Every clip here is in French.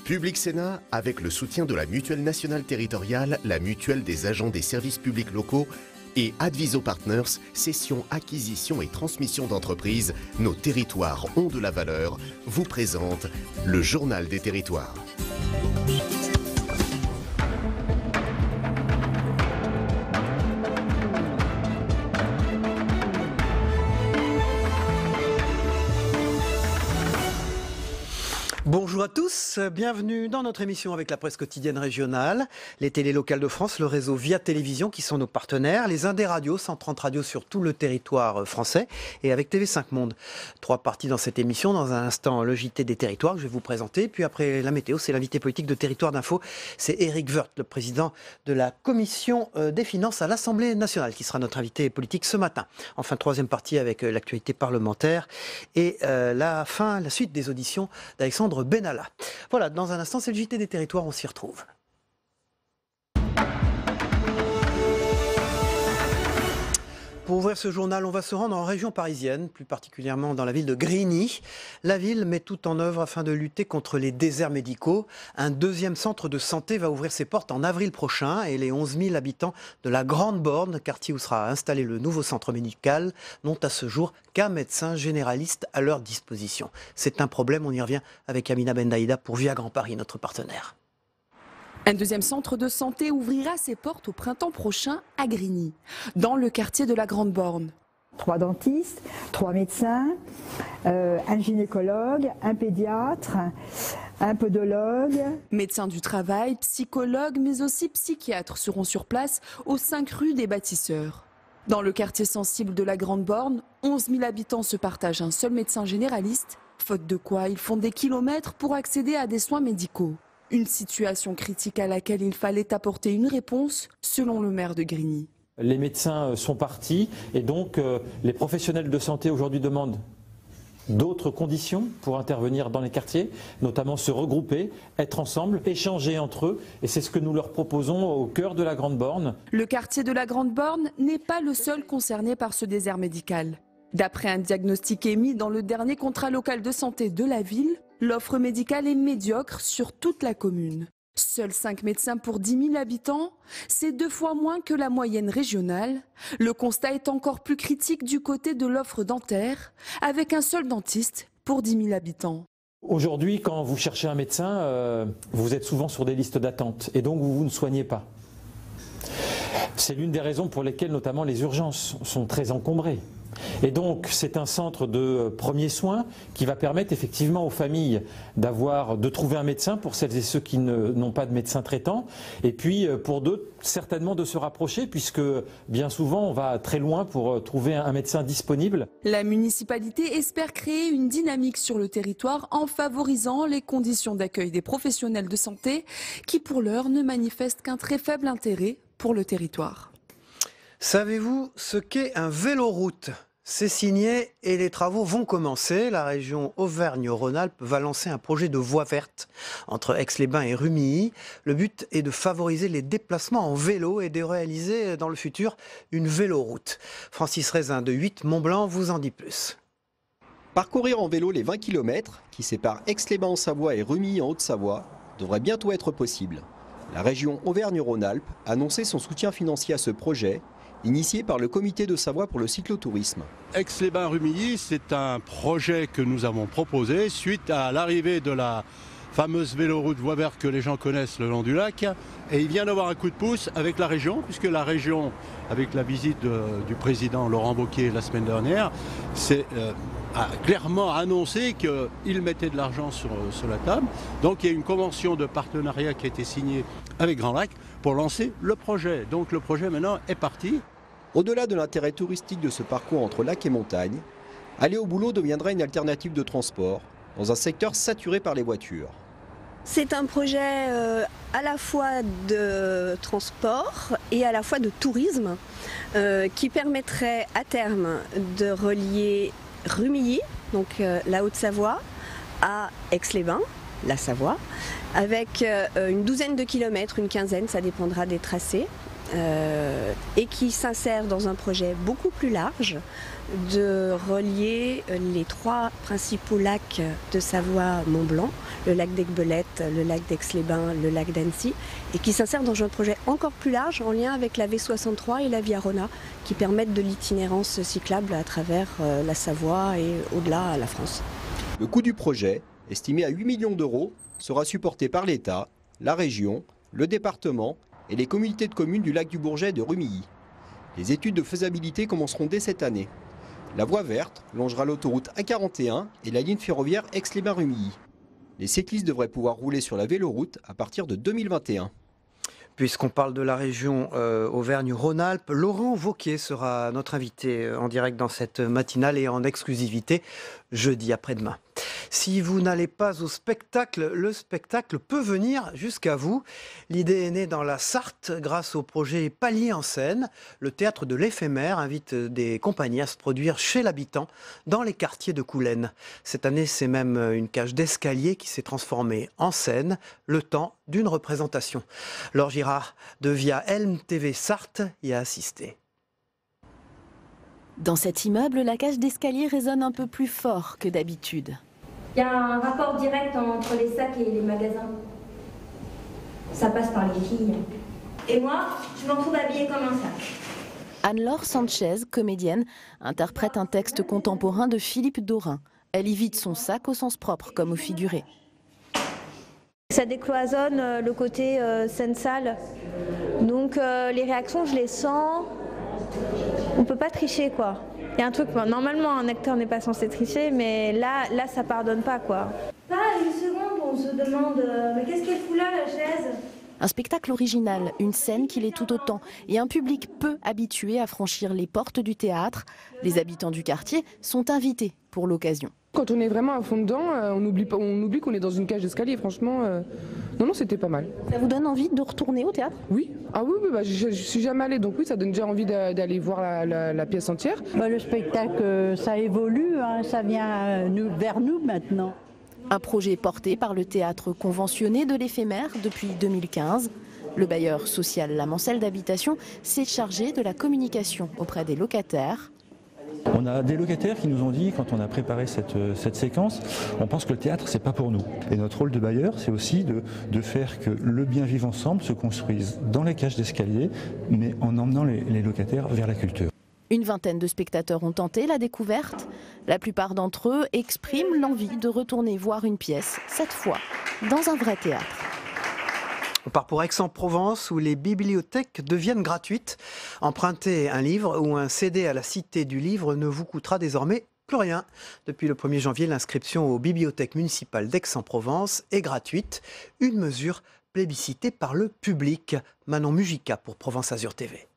Public Sénat, avec le soutien de la Mutuelle nationale territoriale, la Mutuelle des agents des services publics locaux et Adviso Partners, cession, acquisition et transmission d'entreprises, nos territoires ont de la valeur, vous présente le Journal des territoires. Bonjour à tous, bienvenue dans notre émission avec la presse quotidienne régionale, les télés locales de France, le réseau Via Télévision qui sont nos partenaires, les Indés radios, 130 radios sur tout le territoire français et avec TV5 Monde. 3 parties dans cette émission, dans un instant le JT des territoires que je vais vous présenter, puis après la météo, c'est l'invité politique de Territoire d'Info, c'est Éric Woerth, le président de la Commission des finances à l'Assemblée nationale qui sera notre invité politique ce matin. Enfin, 3e partie avec l'actualité parlementaire et la suite des auditions d'Alexandre Benalla. Voilà, dans un instant, c'est le JT des territoires, on s'y retrouve. Pour ouvrir ce journal, on va se rendre en région parisienne, plus particulièrement dans la ville de Grigny. La ville met tout en œuvre afin de lutter contre les déserts médicaux. Un 2e centre de santé va ouvrir ses portes en avril prochain et les 11 000 habitants de la Grande Borne, quartier où sera installé le nouveau centre médical, n'ont à ce jour qu'un médecin généraliste à leur disposition. C'est un problème, on y revient avec Amina Bendaïda pour Via Grand Paris, notre partenaire. Un 2e centre de santé ouvrira ses portes au printemps prochain à Grigny, dans le quartier de la Grande Borne. 3 dentistes, 3 médecins, un gynécologue, un pédiatre, un podologue. Médecins du travail, psychologues, mais aussi psychiatres seront sur place aux 5 rues des Bâtisseurs. Dans le quartier sensible de la Grande Borne, 11 000 habitants se partagent un seul médecin généraliste, faute de quoi ils font des kilomètres pour accéder à des soins médicaux. Une situation critique à laquelle il fallait apporter une réponse, selon le maire de Grigny. Les médecins sont partis et donc les professionnels de santé aujourd'hui demandent d'autres conditions pour intervenir dans les quartiers, notamment se regrouper, être ensemble, échanger entre eux. Et c'est ce que nous leur proposons au cœur de la Grande Borne. Le quartier de la Grande Borne n'est pas le seul concerné par ce désert médical. D'après un diagnostic émis dans le dernier contrat local de santé de la ville, l'offre médicale est médiocre sur toute la commune. Seuls 5 médecins pour 10 000 habitants, c'est 2 fois moins que la moyenne régionale. Le constat est encore plus critique du côté de l'offre dentaire, avec un seul dentiste pour 10 000 habitants. Aujourd'hui, quand vous cherchez un médecin, vous êtes souvent sur des listes d'attente et donc vous ne soignez pas. C'est l'une des raisons pour lesquelles notamment les urgences sont très encombrées. Et donc c'est un centre de premiers soins qui va permettre effectivement aux familles de trouver un médecin pour celles et ceux qui n'ont pas de médecin traitant, et puis pour d'autres certainement de se rapprocher puisque bien souvent on va très loin pour trouver un médecin disponible. La municipalité espère créer une dynamique sur le territoire en favorisant les conditions d'accueil des professionnels de santé qui pour l'heure ne manifestent qu'un très faible intérêt pour le territoire. Savez-vous ce qu'est un véloroute ? C'est signé et les travaux vont commencer. La région Auvergne-Rhône-Alpes va lancer un projet de voie verte entre Aix-les-Bains et Rumilly. Le but est de favoriser les déplacements en vélo et de réaliser dans le futur une véloroute. Francis Rézin de 8 Mont-Blanc vous en dit plus. Parcourir en vélo les 20 km qui séparent Aix-les-Bains en Savoie et Rumilly en Haute-Savoie devrait bientôt être possible. La région Auvergne-Rhône-Alpes a annoncé son soutien financier à ce projet, initié par le comité de Savoie pour le cyclotourisme. Aix-les-Bains-Rumilly, c'est un projet que nous avons proposé suite à l'arrivée de la fameuse véloroute voie verte que les gens connaissent le long du lac. Et il vient d'avoir un coup de pouce avec la région, puisque la région, avec la visite du président Laurent Wauquiez la semaine dernière, a clairement annoncé qu'il mettait de l'argent sur la table. Donc il y a une convention de partenariat qui a été signée avec Grand Lac pour lancer le projet. Donc le projet maintenant est parti. Au-delà de l'intérêt touristique de ce parcours entre lac et montagne, aller au boulot deviendra une alternative de transport dans un secteur saturé par les voitures. C'est un projet à la fois de transport et à la fois de tourisme qui permettrait à terme de relier Rumilly, donc la Haute-Savoie, à Aix-les-Bains, la Savoie, avec une douzaine de kilomètres, une quinzaine, ça dépendra des tracés, et qui s'insère dans un projet beaucoup plus large de relier les 3 principaux lacs de Savoie-Mont-Blanc, le lac d'Aiguebelette, le lac d'Aix-les-Bains, le lac d'Annecy, et qui s'insère dans un projet encore plus large en lien avec la V63 et la Via Rona, qui permettent de l'itinérance cyclable à travers la Savoie et au-delà à la France. Le coût du projet, estimé à 8 millions d'euros, sera supporté par l'État, la région, le département et les communautés de communes du lac du Bourget et de Rumilly. Les études de faisabilité commenceront dès cette année. La voie verte longera l'autoroute A41 et la ligne ferroviaire Aix-les-Bains-Rumilly. Les cyclistes devraient pouvoir rouler sur la véloroute à partir de 2021. Puisqu'on parle de la région Auvergne-Rhône-Alpes, Laurent Wauquiez sera notre invité en direct dans cette matinale et en exclusivité jeudi après-demain. Si vous n'allez pas au spectacle, le spectacle peut venir jusqu'à vous. L'idée est née dans la Sarthe grâce au projet Palier en scène. Le théâtre de l'éphémère invite des compagnies à se produire chez l'habitant dans les quartiers de Coulennes. Cette année, c'est même une cage d'escalier qui s'est transformée en scène, le temps d'une représentation. Laure Girard de Via Helm TV Sarthe y a assisté. Dans cet immeuble, la cage d'escalier résonne un peu plus fort que d'habitude. Il y a un rapport direct entre les sacs et les magasins. Ça passe par les filles. Et moi, je m'en trouve habillée comme un sac. Anne-Laure Sanchez, comédienne, interprète un texte contemporain de Philippe Dorin. Elle y vide son sac au sens propre comme au figuré. Ça décloisonne le côté scène-salle. Donc les réactions, je les sens. On peut pas tricher, quoi. Il y a un truc, normalement un acteur n'est pas censé tricher, mais là ça pardonne pas, quoi. Pas une seconde, on se demande mais qu'est-ce qu'elle fout là, la chaise? Un spectacle original, une scène qui l'est tout autant, et un public peu habitué à franchir les portes du théâtre. Les habitants du quartier sont invités pour l'occasion. Quand on est vraiment à fond dedans, on oublie qu'on est dans une cage d'escalier. Franchement, non, c'était pas mal. Ça vous donne envie de retourner au théâtre? Oui. Ah oui, bah, je suis jamais allée, donc oui, ça donne déjà envie d'aller voir la pièce entière. Bah, le spectacle, ça évolue, hein, ça vient vers nous maintenant. Un projet porté par le théâtre conventionné de l'éphémère depuis 2015. Le bailleur social La Mancelle d'Habitation s'est chargé de la communication auprès des locataires. On a des locataires qui nous ont dit, quand on a préparé cette séquence, on pense que le théâtre, c'est pas pour nous. Et notre rôle de bailleur, c'est aussi de faire que le bien vivre ensemble se construise dans les cages d'escalier, mais en emmenant les locataires vers la culture. Une vingtaine de spectateurs ont tenté la découverte. La plupart d'entre eux expriment l'envie de retourner voir une pièce, cette fois dans un vrai théâtre. On part pour Aix-en-Provence où les bibliothèques deviennent gratuites. Emprunter un livre ou un CD à la Cité du Livre ne vous coûtera désormais plus rien. Depuis le 1er janvier, l'inscription aux bibliothèques municipales d'Aix-en-Provence est gratuite. Une mesure plébiscitée par le public. Manon Mujica pour Provence Azur TV.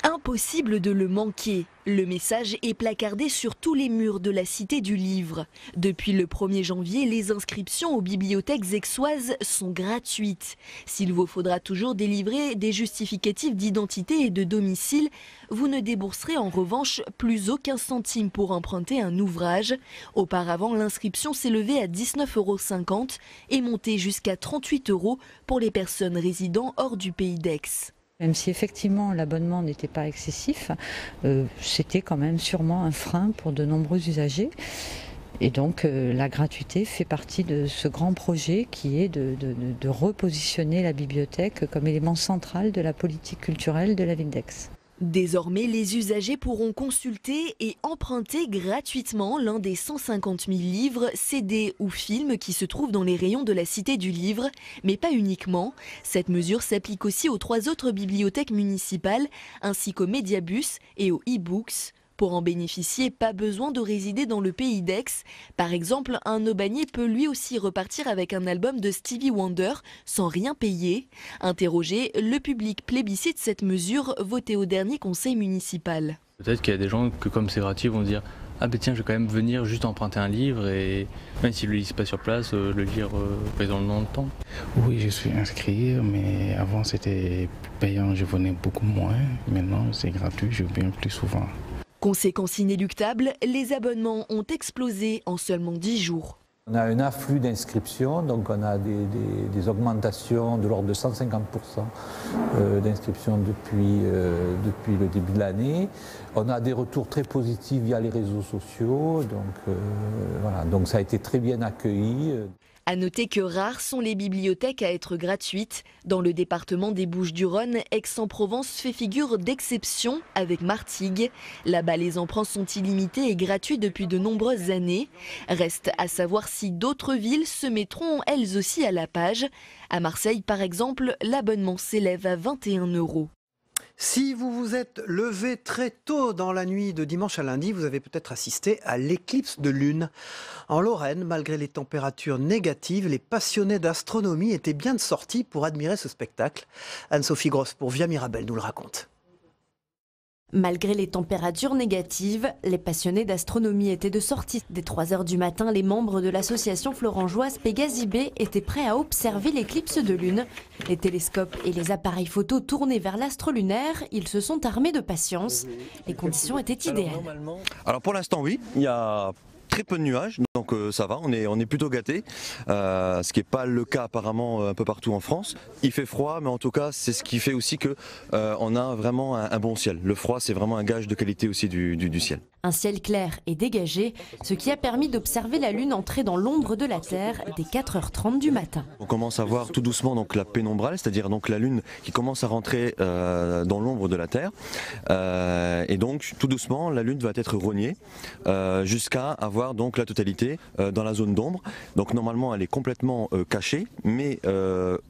Impossible de le manquer. Le message est placardé sur tous les murs de la Cité du Livre. Depuis le 1er janvier, les inscriptions aux bibliothèques aixoises sont gratuites. S'il vous faudra toujours délivrer des justificatifs d'identité et de domicile, vous ne débourserez en revanche plus aucun centime pour emprunter un ouvrage. Auparavant, l'inscription s'élevait à 19,50 € et montait jusqu'à 38 € pour les personnes résidant hors du pays d'Aix. Même si effectivement l'abonnement n'était pas excessif, c'était quand même sûrement un frein pour de nombreux usagers. Et donc la gratuité fait partie de ce grand projet qui est de repositionner la bibliothèque comme élément central de la politique culturelle de la ville d'Aix. Désormais, les usagers pourront consulter et emprunter gratuitement l'un des 150 000 livres, CD ou films qui se trouvent dans les rayons de la Cité du Livre, mais pas uniquement. Cette mesure s'applique aussi aux 3 autres bibliothèques municipales, ainsi qu'au Mediabus et aux e-books. Pour en bénéficier, pas besoin de résider dans le pays d'Aix. Par exemple, un Aubagné peut lui aussi repartir avec un album de Stevie Wonder sans rien payer. Interrogé, le public plébiscite cette mesure votée au dernier conseil municipal. Peut-être qu'il y a des gens que comme c'est gratuit vont dire « Ah ben tiens, je vais quand même venir juste emprunter un livre et même s'ils ne le lisent pas sur place, le lire dans le temps. » Oui, je suis inscrit, mais avant c'était payant, je venais beaucoup moins. Maintenant c'est gratuit, je viens plus souvent. Conséquence inéluctable, les abonnements ont explosé en seulement 10 jours. On a un afflux d'inscriptions, donc on a des augmentations de l'ordre de 150% d'inscriptions depuis le début de l'année. On a des retours très positifs via les réseaux sociaux, donc voilà, donc ça a été très bien accueilli. À noter que rares sont les bibliothèques à être gratuites. Dans le département des Bouches-du-Rhône, Aix-en-Provence fait figure d'exception avec Martigues. Là-bas, les emprunts sont illimités et gratuits depuis de nombreuses années. Reste à savoir si d'autres villes se mettront elles aussi à la page. À Marseille, par exemple, l'abonnement s'élève à 21 €. Si vous vous êtes levé très tôt dans la nuit de dimanche à lundi, vous avez peut-être assisté à l'éclipse de lune. En Lorraine, malgré les températures négatives, les passionnés d'astronomie étaient bien de sortie pour admirer ce spectacle. Anne-Sophie Grosse pour Via Mirabel nous le raconte. Malgré les températures négatives, les passionnés d'astronomie étaient de sortie. Dès 3 h du matin, les membres de l'association florengeoise Pégase IB étaient prêts à observer l'éclipse de lune. Les télescopes et les appareils photo tournés vers l'astre lunaire, ils se sont armés de patience. Les conditions étaient idéales. Alors pour l'instant oui, il y a très peu de nuages, donc ça va, on est plutôt gâtés, ce qui n'est pas le cas apparemment un peu partout en France. Il fait froid, mais en tout cas c'est ce qui fait aussi que on a vraiment un bon ciel. Le froid, c'est vraiment un gage de qualité aussi du ciel. Un ciel clair et dégagé, ce qui a permis d'observer la Lune entrer dans l'ombre de la Terre dès 4 h 30 du matin. On commence à voir tout doucement donc la pénombrale, c'est-à-dire donc la Lune qui commence à rentrer dans l'ombre de la Terre. Et donc tout doucement, la Lune va être rognée jusqu'à avoir donc la totalité dans la zone d'ombre. Donc normalement, elle est complètement cachée, mais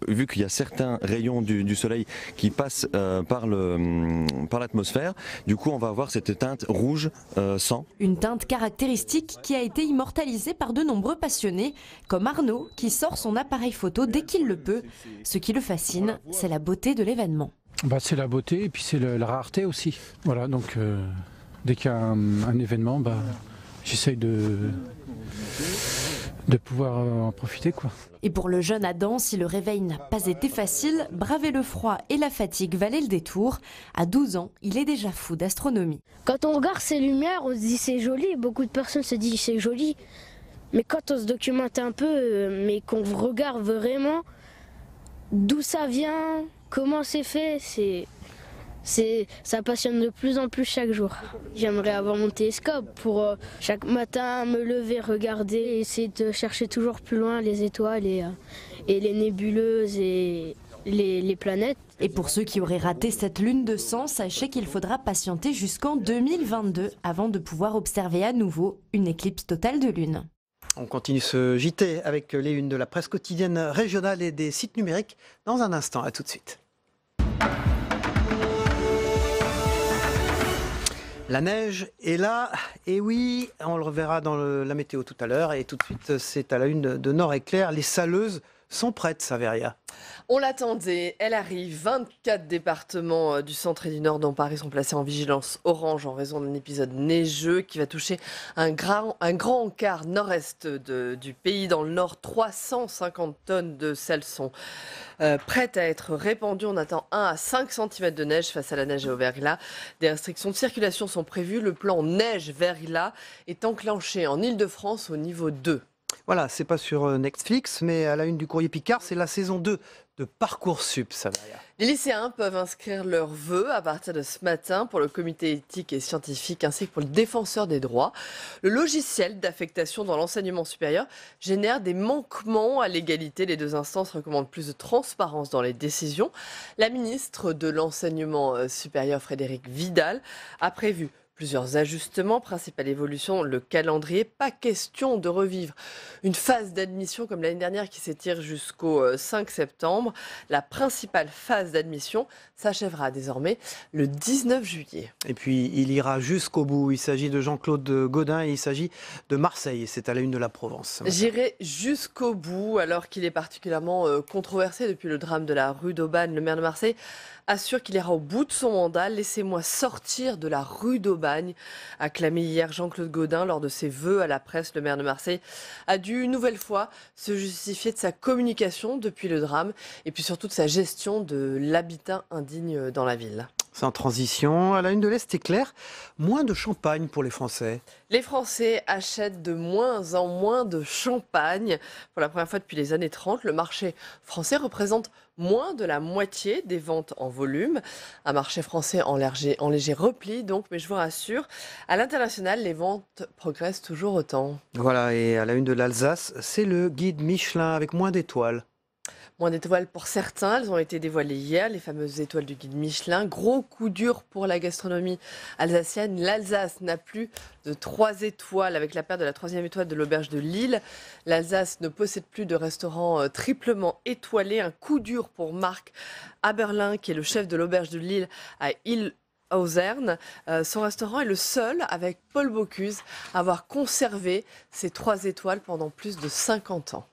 vu qu'il y a certains rayons du Soleil qui passent par l'atmosphère, du coup on va avoir cette teinte rouge sang. Une teinte caractéristique qui a été immortalisée par de nombreux passionnés, comme Arnaud qui sort son appareil photo dès qu'il le peut. Ce qui le fascine, c'est la beauté de l'événement. C'est la beauté et puis c'est la rareté aussi. Voilà, donc dès qu'il y a un événement, j'essaye de pouvoir en profiter, quoi. Et pour le jeune Adam, si le réveil n'a pas été facile, braver le froid et la fatigue valait le détour. À 12 ans, il est déjà fou d'astronomie. Quand on regarde ces lumières, on se dit c'est joli, beaucoup de personnes se disent c'est joli. Mais quand on se documente un peu, mais qu'on regarde vraiment d'où ça vient, comment c'est fait, ça passionne de plus en plus chaque jour. J'aimerais avoir mon télescope pour chaque matin me lever, regarder, et essayer de chercher toujours plus loin les étoiles et les nébuleuses et les planètes. Et pour ceux qui auraient raté cette lune de sang, sachez qu'il faudra patienter jusqu'en 2022 avant de pouvoir observer à nouveau une éclipse totale de lune. On continue ce JT avec les unes de la presse quotidienne régionale et des sites numériques dans un instant. À tout de suite. La neige est là, et oui, on le reverra dans la météo tout à l'heure. Et tout de suite, c'est à la une de Nord Éclair. Les saleuses sont prêtes, Saveria. On l'attendait, elle arrive. 24 départements du centre et du nord dans Paris sont placés en vigilance orange en raison d'un épisode neigeux qui va toucher un grand quart nord-est du pays. Dans le nord, 350 tonnes de sel sont prêtes à être répandues. On attend 1 à 5 cm de neige face à la neige et au verglas. Des restrictions de circulation sont prévues. Le plan neige-verglas est enclenché en Ile-de-France au niveau 2. Voilà, c'est pas sur Netflix, mais à la une du Courrier Picard, c'est la saison 2 de Parcoursup, Saveria. Les lycéens peuvent inscrire leurs vœux à partir de ce matin pour le comité éthique et scientifique ainsi que pour le défenseur des droits. Le logiciel d'affectation dans l'enseignement supérieur génère des manquements à l'égalité. Les deux instances recommandent plus de transparence dans les décisions. La ministre de l'enseignement supérieur, Frédérique Vidal, a prévu plusieurs ajustements. Principale évolution, le calendrier. Pas question de revivre une phase d'admission comme l'année dernière qui s'étire jusqu'au 5 septembre. La principale phase d'admission s'achèvera désormais le 19 juillet. Et puis, il ira jusqu'au bout. Il s'agit de Jean-Claude Gaudin et il s'agit de Marseille. C'est à la une de la Provence. J'irai jusqu'au bout alors qu'il est particulièrement controversé depuis le drame de la rue d'Aubagne. Le maire de Marseille assure qu'il ira au bout de son mandat. Laissez-moi sortir de la rue d'Aubagne, a clamé hier Jean-Claude Gaudin lors de ses vœux à la presse. Le maire de Marseille a dû une nouvelle fois se justifier de sa communication depuis le drame et puis surtout de sa gestion de l'habitat indigne dans la ville. Sans transition, à la une de l'Est éclair, moins de champagne pour les Français. Les Français achètent de moins en moins de champagne. Pour la première fois depuis les années 30, le marché français représente moins de la moitié des ventes en volume. Un marché français en léger repli, donc, mais je vous rassure, à l'international, les ventes progressent toujours autant. Voilà, et à la une de l'Alsace, c'est le guide Michelin avec moins d'étoiles. Moins d'étoiles pour certains, elles ont été dévoilées hier, les fameuses étoiles du guide Michelin. Gros coup dur pour la gastronomie alsacienne. L'Alsace n'a plus de 3 étoiles avec la perte de la 3e étoile de l'auberge de Lille. L'Alsace ne possède plus de restaurant triplement étoilé. Un coup dur pour Marc Aberlin, qui est le chef de l'auberge de Lille à Auzerne. Son restaurant est le seul, avec Paul Bocuse, à avoir conservé ses 3 étoiles pendant plus de 50 ans.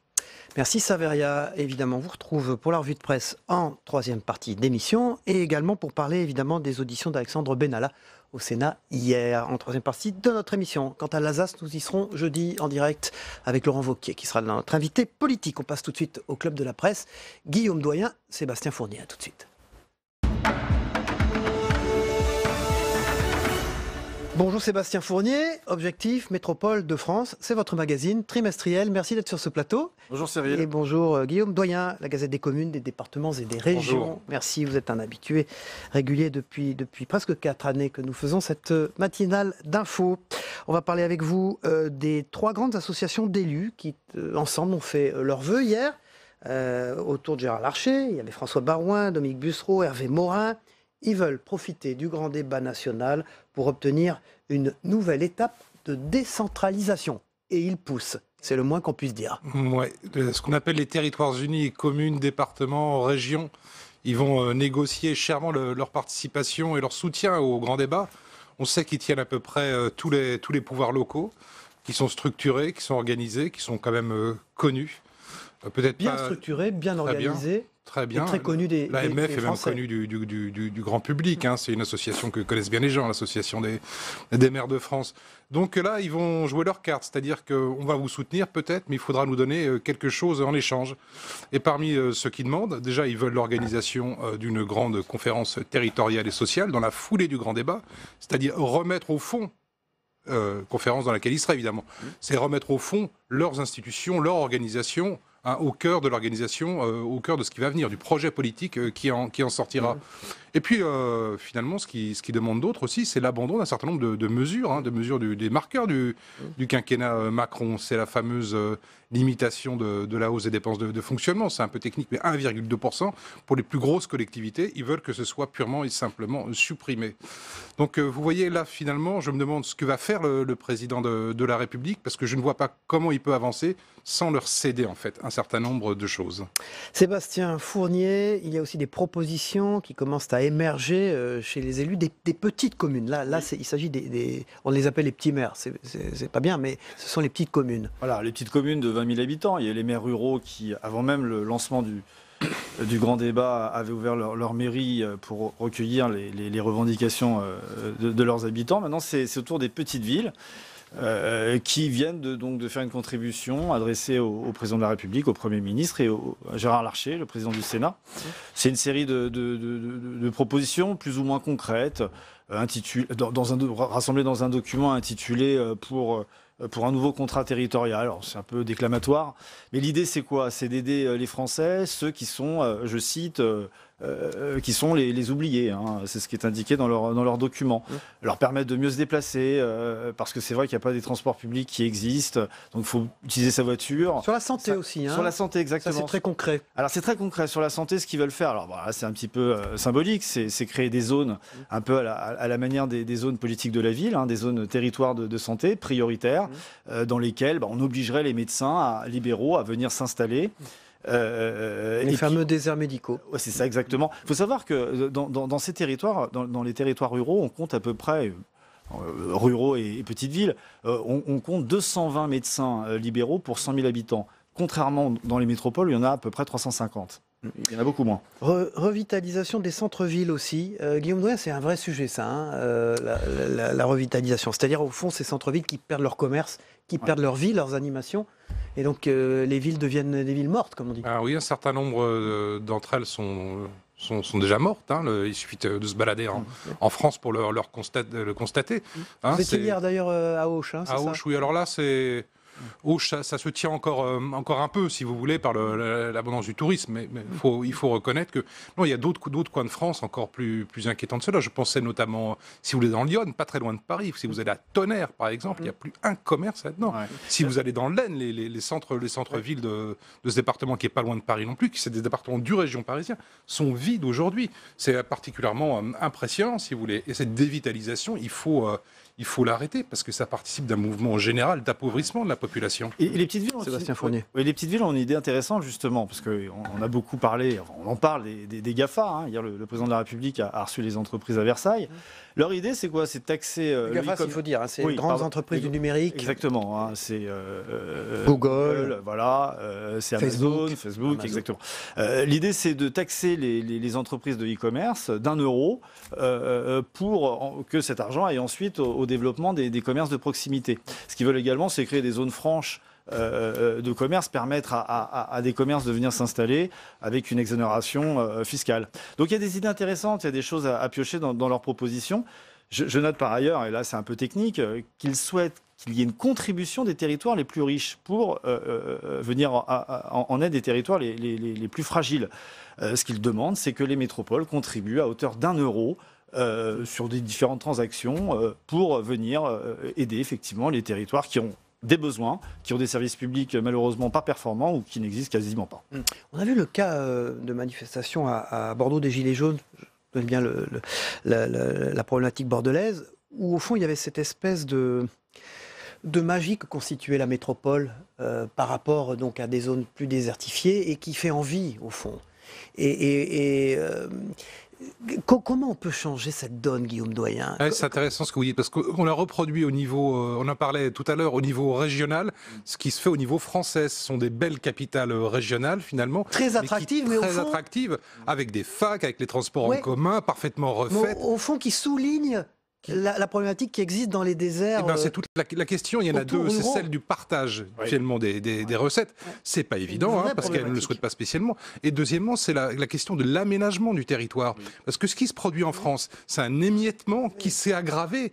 Merci Saveria. Évidemment, on vous retrouve pour la revue de presse en 3e partie d'émission et également pour parler évidemment des auditions d'Alexandre Benalla au Sénat hier en 3e partie de notre émission. Quant à l'Alsace, nous y serons jeudi en direct avec Laurent Wauquiez qui sera notre invité politique. On passe tout de suite au Club de la Presse. Guillaume Doyen, Sébastien Fournier. À tout de suite. Bonjour Sébastien Fournier, Objectif Métropole de France, c'est votre magazine trimestriel. Merci d'être sur ce plateau. Bonjour Cyril. Et bonjour Guillaume Doyen, la Gazette des communes, des départements et des régions. Bonjour. Merci, vous êtes un habitué régulier depuis presque 4 années que nous faisons cette matinale d'infos. On va parler avec vous des 3 grandes associations d'élus qui ensemble ont fait leurs vœux hier autour de Gérard Larcher. Il y avait François Barouin, Dominique Bussereau, Hervé Morin. Ils veulent profiter du grand débat national pour obtenir une nouvelle étape de décentralisation. Et ils poussent, c'est le moins qu'on puisse dire. Ouais, ce qu'on appelle les territoires unis, communes, départements, régions, ils vont négocier chèrement leur participation et leur soutien au grand débat. On sait qu'ils tiennent à peu près tous les pouvoirs locaux, qui sont structurés, qui sont organisés, qui sont quand même connus. Peut-être bien pas structurés, bien organisés. Très bien. Très connu des L'AMF est même Français. connue du grand public. Hein. C'est une association que connaissent bien les gens, l'association des maires de France. Donc là, ils vont jouer leur carte. C'est-à-dire qu'on va vous soutenir peut-être, mais il faudra nous donner quelque chose en échange. Et parmi ceux qui demandent, déjà, ils veulent l'organisation d'une grande conférence territoriale et sociale dans la foulée du grand débat. C'est-à-dire remettre au fond conférence dans laquelle il sera évidemment. C'est remettre au fond leurs institutions, leur organisation au cœur de l'organisation, au cœur de ce qui va venir, du projet politique qui en sortira. Et puis finalement, ce qui demande d'autres aussi, c'est l'abandon d'un certain nombre de mesures, des marqueurs du quinquennat Macron. C'est la fameuse limitation de la hausse des dépenses de fonctionnement. C'est un peu technique, mais 1,2% pour les plus grosses collectivités. Ils veulent que ce soit purement et simplement supprimé. Donc vous voyez là, finalement, je me demande ce que va faire le président de la République, parce que je ne vois pas comment il peut avancer sans leur céder en fait un certain nombre de choses. Sébastien Fournier, il y a aussi des propositions qui commencent à émerger chez les élus des petites communes. Là il s'agit on les appelle les petits maires, c'est pas bien, mais ce sont les petites communes. Voilà, les petites communes de 20 000 habitants. Il y a les maires ruraux qui, avant même le lancement du grand débat, avaient ouvert leur mairie pour recueillir les revendications de leurs habitants. Maintenant, c'est autour des petites villes qui viennent de faire une contribution adressée au président de la République, au Premier ministre et à Gérard Larcher, le président du Sénat. C'est une série de propositions plus ou moins concrètes, rassemblées dans un document intitulé pour un nouveau contrat territorial. Alors, c'est un peu déclamatoire, mais l'idée c'est quoi? C'est d'aider les Français, ceux qui sont, je cite, qui sont les oubliés. Hein. C'est ce qui est indiqué dans leur document. Leur permettre de mieux se déplacer, parce que c'est vrai qu'il n'y a pas des transports publics qui existent, donc il faut utiliser sa voiture. Sur la santé aussi. Sur la santé, exactement. Ça, c'est très concret. Alors c'est très concret. Sur la santé, ce qu'ils veulent faire, alors voilà, c'est un petit peu symbolique, c'est créer des zones un peu à la manière des zones politiques de la ville, des zones territoires de santé prioritaires, dans lesquelles on obligerait les médecins libéraux à venir s'installer. Les fameux déserts médicaux. Ouais, c'est ça exactement. Il faut savoir que dans ces territoires, dans les territoires ruraux, on compte à peu près, ruraux et petites villes, on compte 220 médecins libéraux pour 100 000 habitants. Contrairement dans les métropoles, il y en a à peu près 350. Il y en a beaucoup moins. Revitalisation des centres-villes aussi. Guillaume Doyen, c'est un vrai sujet ça, la revitalisation. C'est-à-dire au fond ces centres-villes qui perdent leur commerce, qui perdent leur vie, leurs animations. Et donc les villes deviennent des villes mortes, comme on dit. Ah oui, un certain nombre d'entre elles sont sont déjà mortes. Hein. Il suffit de se balader en France pour le constater. Hein, vous étiez hier d'ailleurs à Auch, hein, c'est à ça Auch, oui. Alors là, c'est... Auch, ça se tient encore un peu, si vous voulez, par l'abondance du tourisme. Mais il faut reconnaître que non, il y a d'autres coins de France encore plus inquiétants de cela. Je pensais notamment, si vous allez dans l'Yonne, pas très loin de Paris, si vous allez à Tonnerre, par exemple, il n'y a plus un commerce là-dedans. Ouais. Si vous allez dans l'Aisne, les centres-villes de ce département qui n'est pas loin de Paris non plus, qui c'est des départements du région parisien, sont vides aujourd'hui. C'est particulièrement impressionnant, si vous voulez. Et cette dévitalisation, il faut l'arrêter parce que ça participe d'un mouvement général d'appauvrissement de la population. Et les petites villes, Sébastien Fournier. Oui, les petites villes ont une idée intéressante justement parce qu'on a beaucoup parlé, on en parle des GAFA. Hein. Hier, le président de la République a reçu les entreprises à Versailles. Leur idée, c'est quoi? C'est de taxer les GAFA, il faut dire, hein, c'est les grandes entreprises du numérique. Exactement. Hein, c'est Google, voilà, c'est Amazon, Facebook, exactement. L'idée, c'est de taxer les entreprises de e-commerce d'1 € pour que cet argent aille ensuite au développement des commerces de proximité. Ce qu'ils veulent également, c'est créer des zones franches de commerce, permettre à des commerces de venir s'installer avec une exonération fiscale. Donc il y a des idées intéressantes, il y a des choses à piocher dans leurs propositions. Je note par ailleurs, et là c'est un peu technique, qu'ils souhaitent qu'il y ait une contribution des territoires les plus riches pour venir en aide des territoires les plus fragiles. Ce qu'ils demandent, c'est que les métropoles contribuent à hauteur d'1 € sur des différentes transactions pour venir aider effectivement les territoires qui ont des besoins, qui ont des services publics malheureusement pas performants ou qui n'existent quasiment pas. On a vu le cas de manifestation à Bordeaux des Gilets jaunes, je connais bien la problématique bordelaise, où au fond il y avait cette espèce de magie que constituait la métropole par rapport donc à des zones plus désertifiées et qui fait envie au fond. Comment on peut changer cette donne, Guillaume Doyen? C'est intéressant ce que vous dites, parce qu'on l'a reproduit au niveau, on en parlait tout à l'heure, au niveau régional, ce qui se fait au niveau français. Ce sont des belles capitales régionales, finalement. Très attractives, mais au fond... Très attractives, avec des facs, avec les transports en commun, parfaitement refaites. Au fond, qui soulignent la problématique qui existe dans les déserts. Eh ben, c'est toute la question. Il y en a deux. C'est celle du partage finalement des recettes. C'est pas évident parce qu'elles ne le souhaitent pas spécialement. Et deuxièmement, c'est la question de l'aménagement du territoire. Parce que ce qui se produit en France, c'est un émiettement qui s'est aggravé,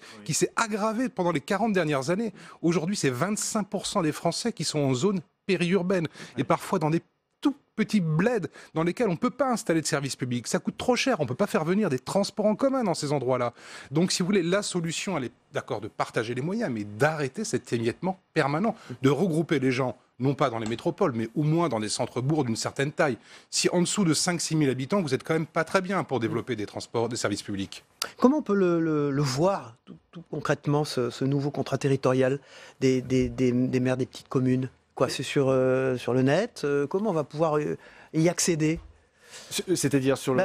pendant les 40 dernières années. Aujourd'hui, c'est 25% des Français qui sont en zone périurbaine et parfois dans des tout petits bleds dans lesquels on ne peut pas installer de services publics. Ça coûte trop cher, on ne peut pas faire venir des transports en commun dans ces endroits-là. Donc, si vous voulez, la solution, elle est d'accord de partager les moyens, mais d'arrêter cet émiettement permanent, de regrouper les gens, non pas dans les métropoles, mais au moins dans des centres-bourgs d'une certaine taille. Si en dessous de 5-6 000 habitants, vous êtes quand même pas très bien pour développer des transports, des services publics. Comment on peut le voir, tout concrètement, ce nouveau contrat territorial des maires des petites communes? C'est sur le net. Comment on va pouvoir y accéder? C'est-à-dire sur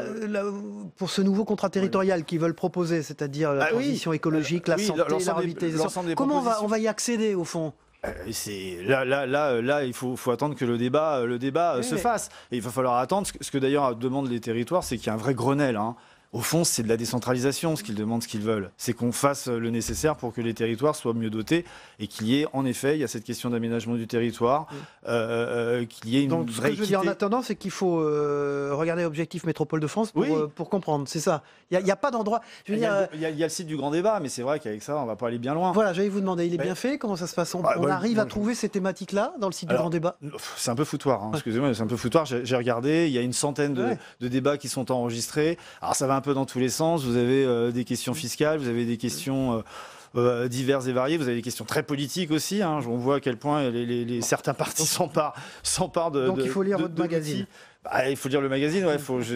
pour ce nouveau contrat territorial qu'ils veulent proposer, c'est-à-dire la transition écologique, la santé, la revitalisation. Comment on va y accéder au fond? Là, il faut attendre que le débat se fasse. Et il va falloir attendre. Ce que d'ailleurs demandent les territoires, c'est qu'il y a un vrai Grenelle. Hein. Au fond, c'est de la décentralisation, ce qu'ils demandent, ce qu'ils veulent. C'est qu'on fasse le nécessaire pour que les territoires soient mieux dotés et qu'il y ait, en effet, il y a cette question d'aménagement du territoire, qu'il y ait une vraie équité. Ce que je veux dire en attendant, c'est qu'il faut regarder Objectif Métropole de France pour comprendre, c'est ça. Il n'y a pas d'endroit... Il y a le site du Grand Débat, mais c'est vrai qu'avec ça, on ne va pas aller bien loin. Voilà, j'allais vous demander, il est bien fait? Comment ça se passe? On arrive à trouver ces thématiques-là dans le site du Grand Débat? C'est un peu foutoir, hein. Excusez-moi, c'est un peu foutoir. J'ai regardé, il y a une centaine de débats qui sont enregistrés. Alors ça va un peu dans tous les sens. Vous avez des questions fiscales, vous avez des questions diverses et variées, vous avez des questions très politiques aussi. Hein. On voit à quel point certains partis s'emparent de... Donc il faut lire votre magazine. Il faut lire le magazine,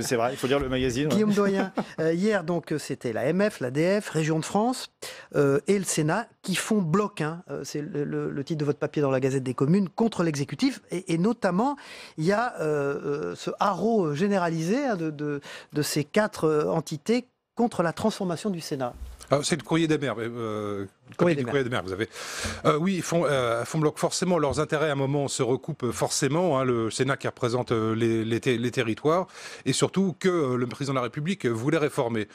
c'est vrai, il faut lire le magazine. Guillaume Doyen, hier donc c'était l'AMF, l'ADF, Région de France et le Sénat qui font bloc, c'est le titre de votre papier dans la Gazette des Communes, contre l'exécutif et notamment il y a ce haro généralisé de ces 4 entités contre la transformation du Sénat. C'est le Courrier des maires. Courrier des maires, vous avez. Oui, ils font bloc. Forcément, leurs intérêts à un moment se recoupent forcément. Le Sénat qui représente les territoires et surtout que le président de la République voulait réformer.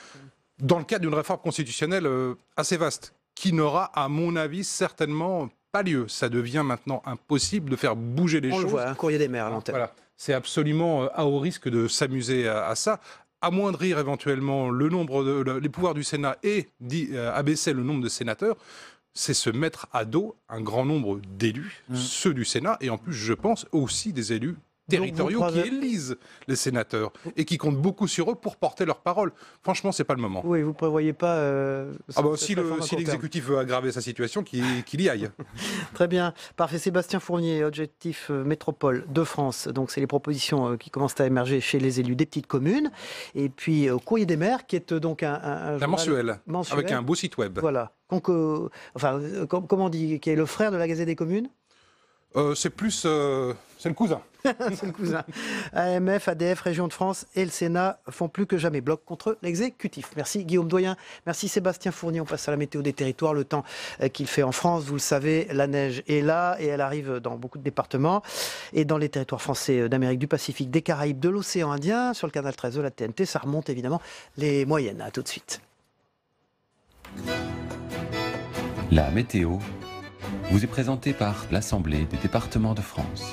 Dans le cadre d'une réforme constitutionnelle assez vaste, qui n'aura, à mon avis, certainement pas lieu. Ça devient maintenant impossible de faire bouger les choses. On le voit, un Courrier des maires à l'antenne. Voilà. C'est absolument à haut risque de s'amuser à ça. amoindrir éventuellement le nombre les pouvoirs du Sénat et abaisser le nombre de sénateurs, c'est se mettre à dos un grand nombre d'élus, ceux du Sénat, et en plus, je pense, aussi des élus territoriaux qui élisent les sénateurs et qui comptent beaucoup sur eux pour porter leur parole. Franchement, c'est pas le moment. Oui, vous ne prévoyez pas... si l'exécutif veut aggraver sa situation, qu'il y aille. Très bien. Parfait. Sébastien Fournier, Objectif Métropole de France. Donc, c'est les propositions qui commencent à émerger chez les élus des petites communes. Et puis, Courrier des maires, qui est donc un mensuel, avec un beau site web. Voilà. Comment on dit, qui est le frère de la Gazette des communes ? C'est le cousin. C'est le cousin. AMF, ADF, Région de France et le Sénat font plus que jamais bloc contre l'exécutif. Merci Guillaume Doyen, merci Sébastien Fournier. On passe à la météo des territoires. Le temps qu'il fait en France, vous le savez, la neige est là et elle arrive dans beaucoup de départements et dans les territoires français d'Amérique du Pacifique, des Caraïbes, de l'océan Indien, sur le canal 13 de la TNT. Ça remonte évidemment les moyennes. À tout de suite. La météo vous est présentée par l'Assemblée des départements de France.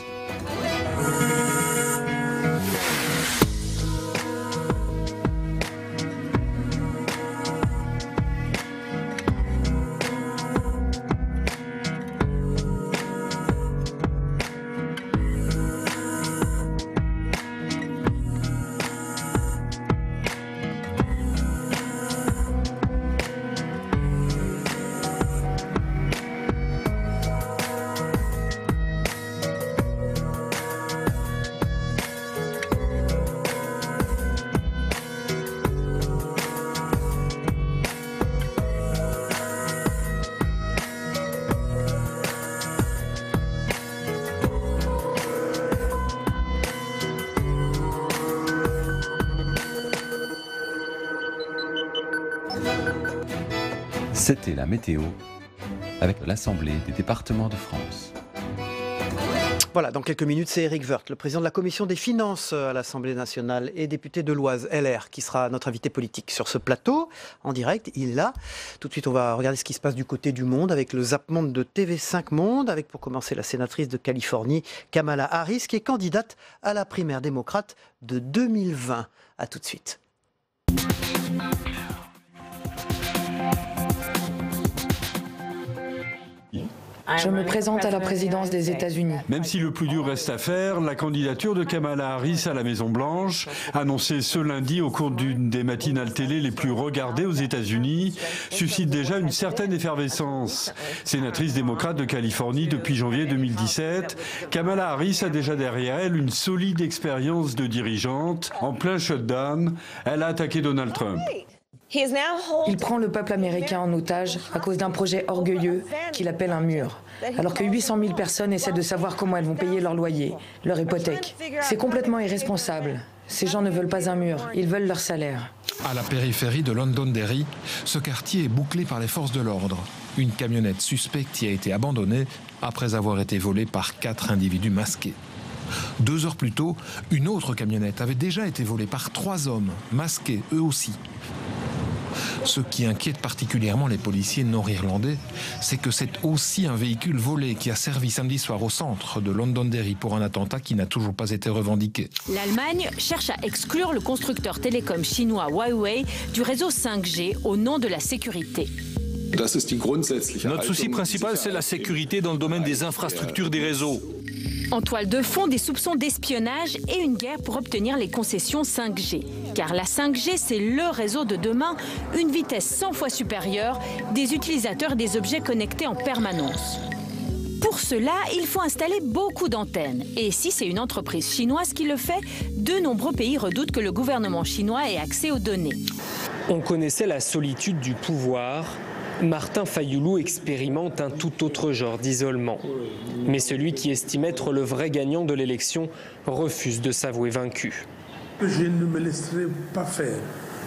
C'était la météo avec l'Assemblée des départements de France. Voilà, dans quelques minutes, c'est Éric Woerth, le président de la Commission des finances à l'Assemblée nationale et député de l'Oise, LR, qui sera notre invité politique sur ce plateau, en direct. Il est là. Tout de suite, on va regarder ce qui se passe du côté du monde avec le Zap Monde de TV5 Monde, avec pour commencer la sénatrice de Californie, Kamala Harris, qui est candidate à la primaire démocrate de 2020. À tout de suite. Je me présente à la présidence des États-Unis. Même si le plus dur reste à faire, la candidature de Kamala Harris à la Maison-Blanche, annoncée ce lundi au cours d'une des matinales télé les plus regardées aux États-Unis, suscite déjà une certaine effervescence. Sénatrice démocrate de Californie depuis janvier 2017, Kamala Harris a déjà derrière elle une solide expérience de dirigeante. En plein shutdown, elle a attaqué Donald Trump. Il prend le peuple américain en otage à cause d'un projet orgueilleux qu'il appelle un mur. Alors que 800 000 personnes essaient de savoir comment elles vont payer leur loyer, leur hypothèque. C'est complètement irresponsable. Ces gens ne veulent pas un mur, ils veulent leur salaire. À la périphérie de Londonderry, ce quartier est bouclé par les forces de l'ordre. Une camionnette suspecte y a été abandonnée après avoir été volée par 4 individus masqués. 2 heures plus tôt, une autre camionnette avait déjà été volée par 3 hommes, masqués eux aussi. Ce qui inquiète particulièrement les policiers nord-irlandais, c'est que c'est aussi un véhicule volé qui a servi samedi soir au centre de Londonderry pour un attentat qui n'a toujours pas été revendiqué. L'Allemagne cherche à exclure le constructeur télécom chinois Huawei du réseau 5G au nom de la sécurité. Notre souci principal, c'est la sécurité dans le domaine des infrastructures des réseaux. En toile de fond, des soupçons d'espionnage et une guerre pour obtenir les concessions 5G. Car la 5G, c'est le réseau de demain, une vitesse 100 fois supérieure, des utilisateurs et des objets connectés en permanence. Pour cela, il faut installer beaucoup d'antennes. Et si c'est une entreprise chinoise qui le fait, de nombreux pays redoutent que le gouvernement chinois ait accès aux données. On connaissait la solitude du pouvoir. Martin Fayoulou expérimente un tout autre genre d'isolement. Mais celui qui estime être le vrai gagnant de l'élection refuse de s'avouer vaincu. Je ne me laisserai pas faire,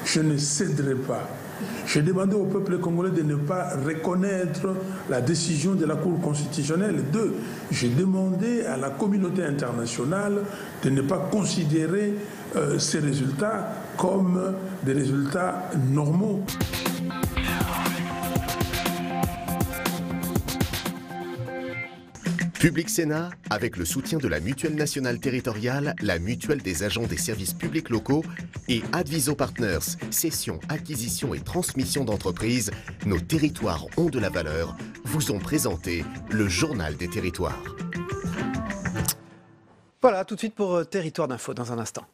je ne céderai pas. J'ai demandé au peuple congolais de ne pas reconnaître la décision de la Cour constitutionnelle. 2, j'ai demandé à la communauté internationale de ne pas considérer ces résultats comme des résultats normaux. Public Sénat, avec le soutien de la Mutuelle nationale territoriale, la Mutuelle des agents des services publics locaux et Adviso Partners, cession, acquisition et transmission d'entreprises, nos territoires ont de la valeur, vous ont présenté le Journal des territoires. Voilà, tout de suite pour Territoire d'Info dans un instant.